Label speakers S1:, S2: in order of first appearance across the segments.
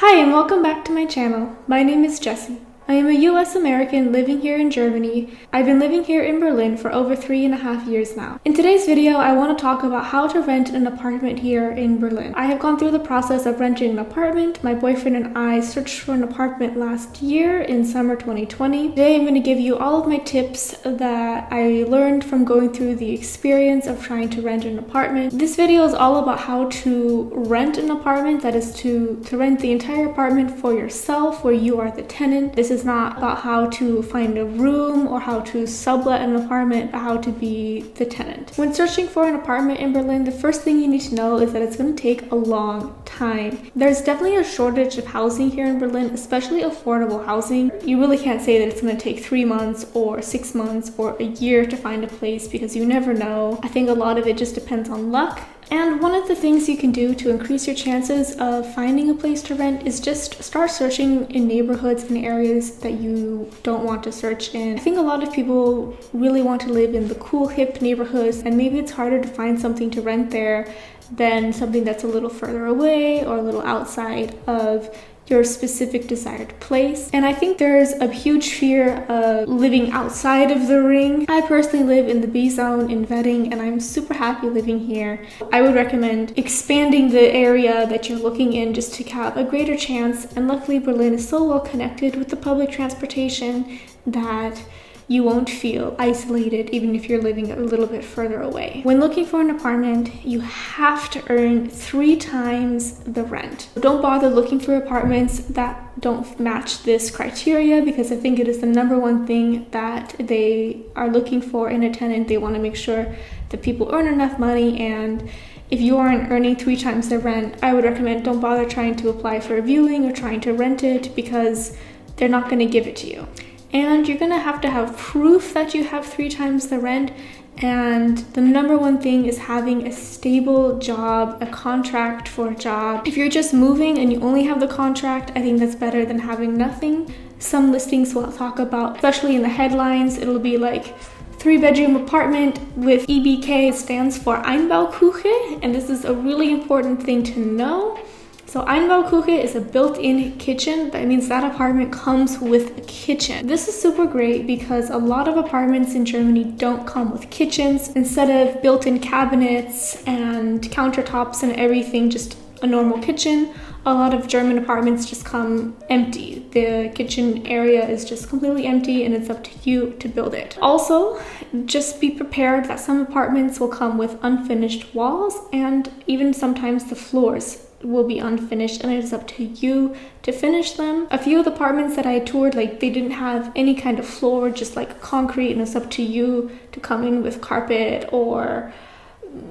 S1: Hi and welcome back to my channel. My name is Jessie. I am a US American living here in Germany. I've been living here in Berlin for over 3.5 years now. In today's video, I want to talk about how to rent an apartment here in Berlin. I have gone through the process of renting an apartment. My boyfriend and I searched for an apartment last year in summer 2020. Today I'm going to give you all of my tips that I learned from going through the experience of trying to rent an apartment. This video is all about how to rent an apartment, that is to rent the entire apartment for yourself where you are the tenant. This is not about how to find a room or how to sublet an apartment, but how to be the tenant. When searching for an apartment in Berlin, the first thing you need to know is that it's going to take a long time. There's definitely a shortage of housing here in Berlin, especially affordable housing. You really can't say that it's going to take 3 months or 6 months or a year to find a place because you never know. I think a lot of it just depends on luck. And one of the things you can do to increase your chances of finding a place to rent is just start searching in neighborhoods and areas that you don't want to search in. I think a lot of people really want to live in the cool, hip neighborhoods, and maybe it's harder to find something to rent there than something that's a little further away or a little outside of your specific desired place. And I think there's a huge fear of living outside of the ring. I personally live in the B zone in Wedding and I'm super happy living here. I would recommend expanding the area that you're looking in just to have a greater chance. And luckily Berlin is so well connected with the public transportation that you won't feel isolated even if you're living a little bit further away. When looking for an apartment, you have to earn 3 times the rent. Don't bother looking for apartments that don't match this criteria because I think it is the #1 thing that they are looking for in a tenant. They want to make sure that people earn enough money, and if you aren't earning 3 times the rent, I would recommend don't bother trying to apply for a viewing or trying to rent it because they're not going to give it to you. And you're going to have proof that you have 3 times the rent. And the #1 thing is having a stable job, a contract for a job. If you're just moving and you only have the contract, I think that's better than having nothing. Some listings will talk about, especially in the headlines, it'll be like 3-bedroom apartment with EBK stands for Einbauküche. And this is a really important thing to know. So Einbauküche is a built-in kitchen. That means that apartment comes with a kitchen. This is super great because a lot of apartments in Germany don't come with kitchens. Instead of built-in cabinets and countertops and everything, just a normal kitchen, a lot of German apartments just come empty. The kitchen area is just completely empty and it's up to you to build it. Also, just be prepared that some apartments will come with unfinished walls and even sometimes the floors will be unfinished and it is up to you to finish them. A few of the apartments that I toured, like they didn't have any kind of floor, just like concrete, and it's up to you to come in with carpet or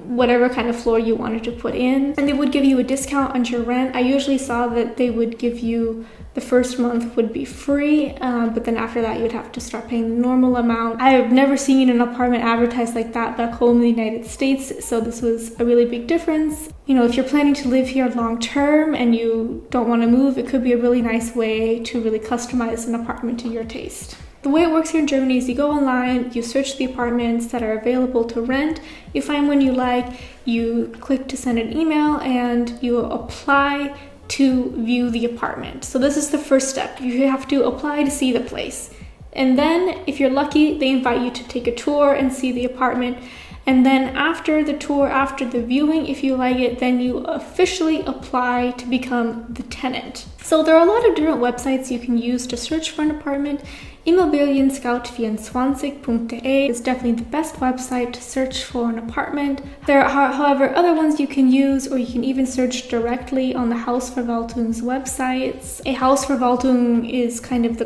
S1: whatever kind of floor you wanted to put in. And they would give you a discount on your rent. I usually saw that they would give you the first month would be free, but then after that you would have to start paying the normal amount. I have never seen an apartment advertised like that back home in the United States, so this was a really big difference. You know, if you're planning to live here long term and you don't want to move, it could be a really nice way to really customize an apartment to your taste. The way it works here in Germany is you go online, you search the apartments that are available to rent, you find one you like, you click to send an email, and you apply to view the apartment. So this is the first step. You have to apply to see the place. And then if you're lucky, they invite you to take a tour and see the apartment. And then after the tour, after the viewing, if you like it, then you officially apply to become the tenant. So there are a lot of different websites you can use to search for an apartment. Immobilienscout24.de is definitely the best website to search for an apartment. There are, however, other ones you can use, or you can even search directly on the Hausverwaltung's websites. A Hausverwaltung is kind of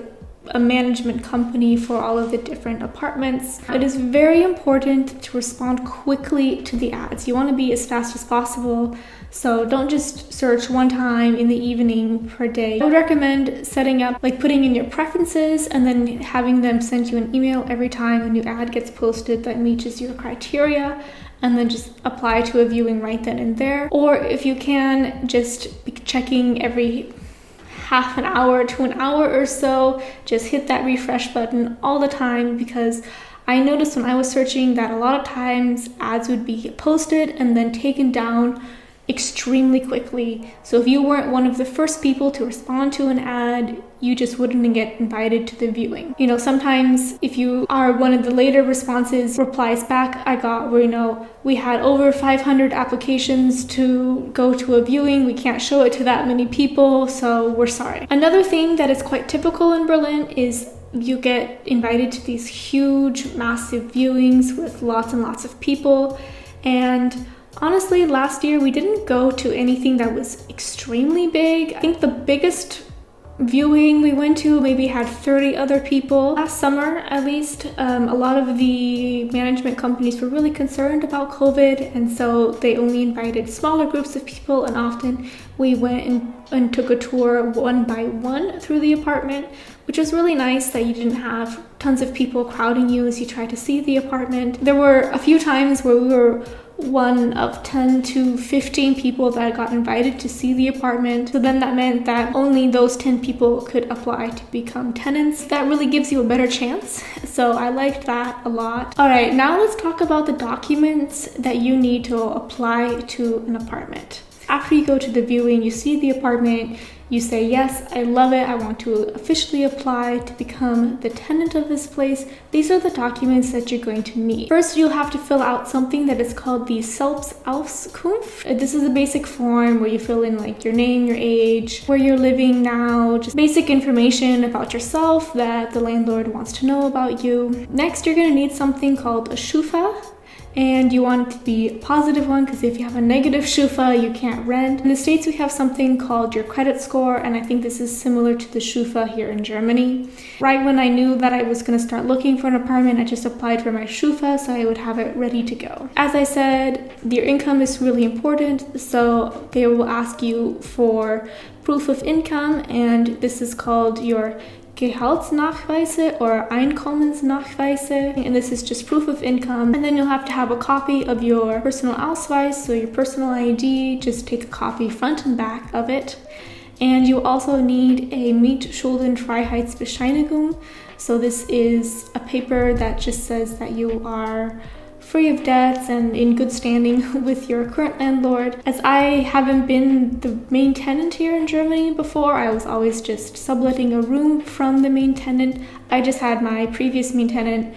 S1: a management company for all of the different apartments. It is very important to respond quickly to the ads. You want to be as fast as possible, so don't just search one time in the evening per day. I would recommend setting up, like putting in your preferences and then having them send you an email every time a new ad gets posted that meets your criteria, and then just apply to a viewing right then and there. Or if you can, just be checking every half an hour to an hour or so, just hit that refresh button all the time, because I noticed when I was searching that a lot of times ads would be posted and then taken down extremely quickly. So if you weren't one of the first people to respond to an ad, you just wouldn't get invited to the viewing. You know, sometimes if you are one of the later replies back I got were, you know, we had over 500 applications to go to a viewing. We can't show it to that many people, so we're sorry. Another thing that is quite typical in Berlin is you get invited to these huge, massive viewings with lots and lots of people. And honestly, last year we didn't go to anything that was extremely big. I think the biggest viewing we went to maybe had 30 other people. Last summer, at least, a lot of the management companies were really concerned about COVID, and so they only invited smaller groups of people, and often we went and took a tour one by one through the apartment, which was really nice that you didn't have tons of people crowding you as you tried to see the apartment. There were a few times where we were one of 10 to 15 people that got invited to see the apartment. So then that meant that only those 10 people could apply to become tenants. That really gives you a better chance. So I liked that a lot. All right, now let's talk about the documents that you need to apply to an apartment. After you go to the viewing, you see the apartment, you say, yes, I love it, I want to officially apply to become the tenant of this place. These are the documents that you're going to need. First, you'll have to fill out something that is called the Selbstauskunft. This is a basic form where you fill in like your name, your age, where you're living now, just basic information about yourself that the landlord wants to know about you. Next, you're going to need something called a Schufa. And you want it to be a positive one, because if you have a negative Schufa, you can't rent. In the States, we have something called your credit score, and I think this is similar to the Schufa here in Germany. Right when I knew that I was going to start looking for an apartment, I just applied for my Schufa so I would have it ready to go. As I said, your income is really important, so they will ask you for proof of income, and this is called your Gehaltsnachweise or Einkommensnachweise, and this is just proof of income. And then you'll have to have a copy of your personal Ausweis, so your personal ID. Just take a copy front and back of it. And you also need a Mietschuldenfreiheitsbescheinigung. So this is a paper that just says that you are free of debts and in good standing with your current landlord. As I haven't been the main tenant here in Germany before, I was always just subletting a room from the main tenant. I just had my previous main tenant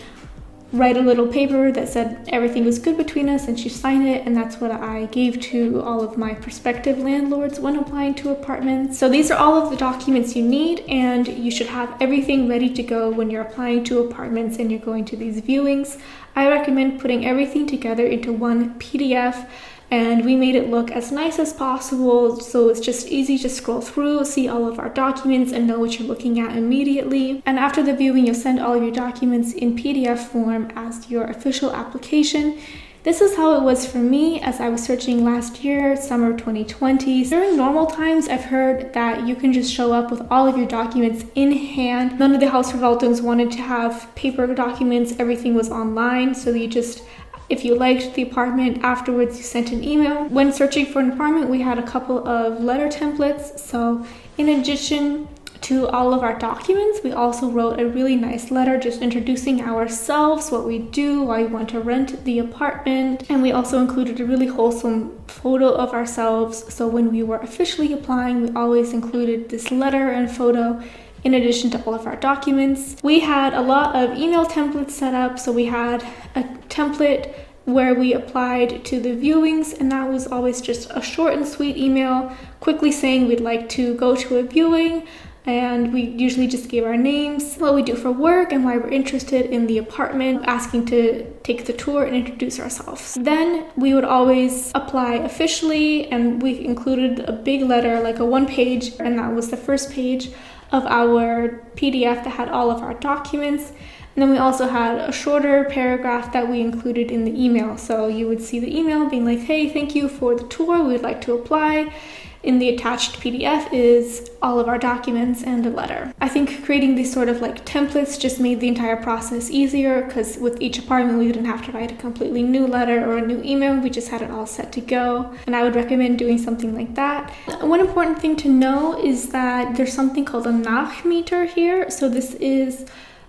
S1: write a little paper that said everything was good between us, and she signed it, and that's what I gave to all of my prospective landlords when applying to apartments. So these are all of the documents you need, and you should have everything ready to go when you're applying to apartments and you're going to these viewings. I recommend putting everything together into one PDF, and we made it look as nice as possible, so it's just easy to scroll through, see all of our documents, and know what you're looking at immediately. And after the viewing, you'll send all of your documents in PDF form as your official application. This is how it was for me as I was searching last year, summer 2020. During normal times, I've heard that you can just show up with all of your documents in hand. None of the Hausverwaltungs wanted to have paper documents, everything was online, so you just, if you liked the apartment, afterwards you sent an email. When searching for an apartment, we had a couple of letter templates. So in addition to all of our documents, we also wrote a really nice letter just introducing ourselves, what we do, why we want to rent the apartment. And we also included a really wholesome photo of ourselves. So when we were officially applying, we always included this letter and photo in addition to all of our documents. We had a lot of email templates set up. So we had a template where we applied to the viewings, and that was always just a short and sweet email quickly saying we'd like to go to a viewing, and we usually just gave our names, what we do for work, and why we're interested in the apartment, asking to take the tour and introduce ourselves. Then we would always apply officially, and we included a big letter, like a 1-page, and that was the first page of our PDF that had all of our documents. And then we also had a shorter paragraph that we included in the email. So you would see the email being like, hey, thank you for the tour, we'd like to apply. In the attached PDF is all of our documents and a letter. I think creating these sort of like templates just made the entire process easier, because with each apartment we didn't have to write a completely new letter or a new email, we just had it all set to go. And I would recommend doing something like that. One important thing to know is that there's something called a Nachmieter here. So this is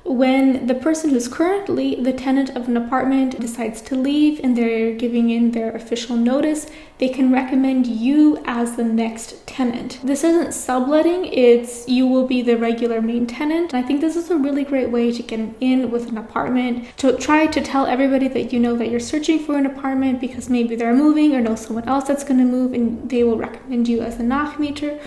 S1: when the person who's currently the tenant of an apartment decides to leave and they're giving in their official notice, they can recommend you as the next tenant. This isn't subletting, it's you will be the regular main tenant. And I think this is a really great way to get in with an apartment, to try to tell everybody that you know that you're searching for an apartment because maybe they're moving or know someone else that's going to move and they will recommend you as a Nachmieter.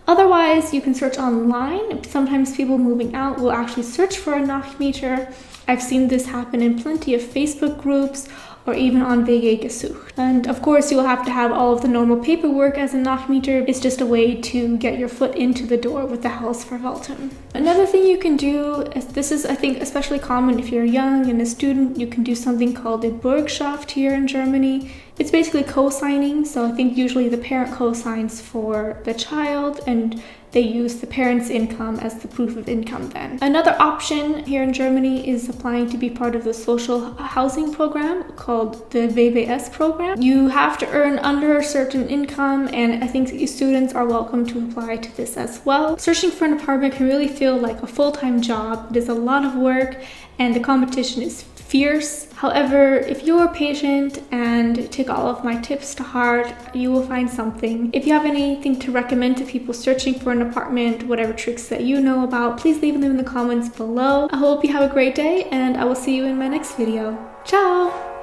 S1: Otherwise, you can search online. Sometimes people moving out will actually search for a Nachmieter. I've seen this happen in plenty of Facebook groups or even on WG gesucht. And of course, you will have to have all of the normal paperwork as a Nachmieter. It's just a way to get your foot into the door with the Hausverwaltung. Another thing you can do, is this is I think especially common if you're young and a student, you can do something called a Bürgschaft here in Germany. It's basically co-signing, so I think usually the parent co-signs for the child and they use the parent's income as the proof of income then. Another option here in Germany is applying to be part of the social housing program called the WBS program. You have to earn under a certain income, and I think students are welcome to apply to this as well. Searching for an apartment can really feel like a full-time job. It is a lot of work and the competition is fierce. However, if you're patient and take all of my tips to heart, you will find something. If you have anything to recommend to people searching for an apartment, whatever tricks that you know about, please leave them in the comments below. I hope you have a great day and I will see you in my next video. Ciao!